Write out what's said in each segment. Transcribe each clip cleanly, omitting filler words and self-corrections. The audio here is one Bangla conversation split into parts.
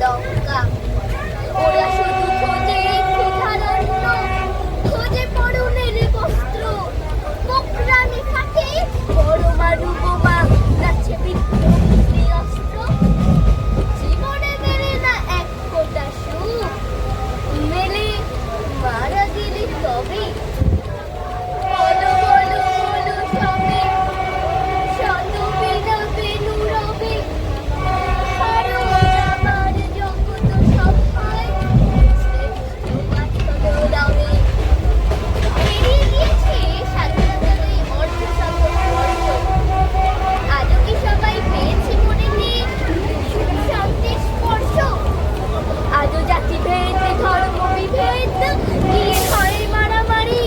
দঙ্কা। ওরা শুধু খোঁজে ক্ষুধারণ্য, খোঁজে পরনের বস্ত্র, পোকরানি থাকে পরমাণু বোমা, যাচ্ছে বিধ্বংসী অস্ত্র। জীবনে মেলে না এক ফোঁটা সুখ, মেলে মারা গেলে তবে। বলো বলো বলো সবে, শত বিনা বেনু রবে। কারণ আমার জগৎ সভায় শ্রেষ্ঠ মাথলো রবে। পেরিয়ে গিয়েছে স্বাধীনতার এই অর্ধশতক বর্ষ। আজও কি সবাই পেয়েছে মনেতে সুখ শান্তির স্পর্শ? আজও জাতিভেদ ধর্ম বিভেদ গিয়ে হয় মারামারি।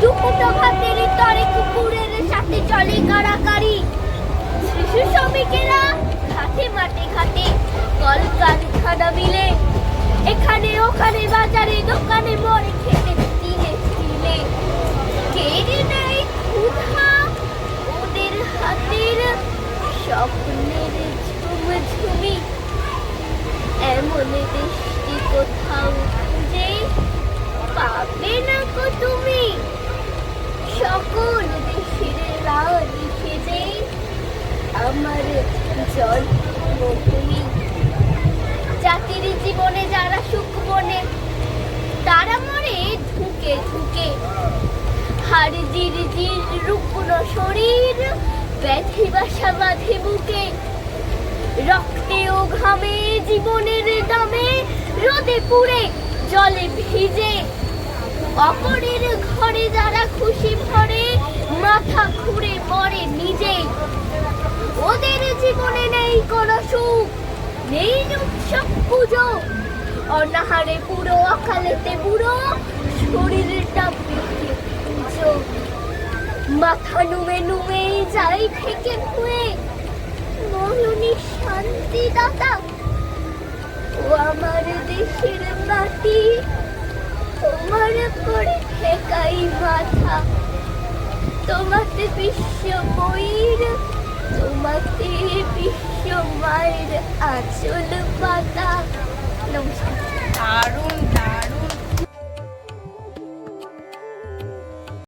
দুপুটো ভাতের তরে কুকুরের সাথে চলে কারাকারি। শিশু শ্রমিকেরা ঘাটে মাঠে ঘাটে, কলকারখানা মিলে, এখানে ওখানে বাজারে দোকানে মরে খেতে তিলে তিলে। কেড়ে নেয় ক্ষুধা ওদের হাতের স্বপ্নের ঝুমঝুমি। এমন দেশটি কোথাও খুঁজে পাবে না গো তুমি। সকল দেশের রানী সেজে আমার জন্মভূমি। জাতির জীবনে যারা সুখ বনে, তারা মরে ধুকে ধুকে। হাড় জির জির রুগ্ন শরীর, ব্যাধি বাসা বাঁধে বুকে। রক্তে ও ঘামে জীবনের দামে, রোদে পুড়ে জলে ভিজে। অপরের ঘরে যারা খুশি ভরে, মাথা ঘুরে মরে নিজে। ওদের জীবনে নেই কোনো সুখ, নেই উৎসব পুজো। অনাহারে পুরো, অকালেতে বুড়ো, শরীরটা পেটে পুজো। মাথা নুমে নুমে যায় থেকে ধুয়ে, মরণী শান্তি দাতা। ও আমার দেশের মাটি, তোমার করে ঠেকাই মাথা। তোমাতে বিশ্ব বইর, তোমাতে বিশ্ব মায়ের আঁচল পাতা। নমস্কার। দারুণ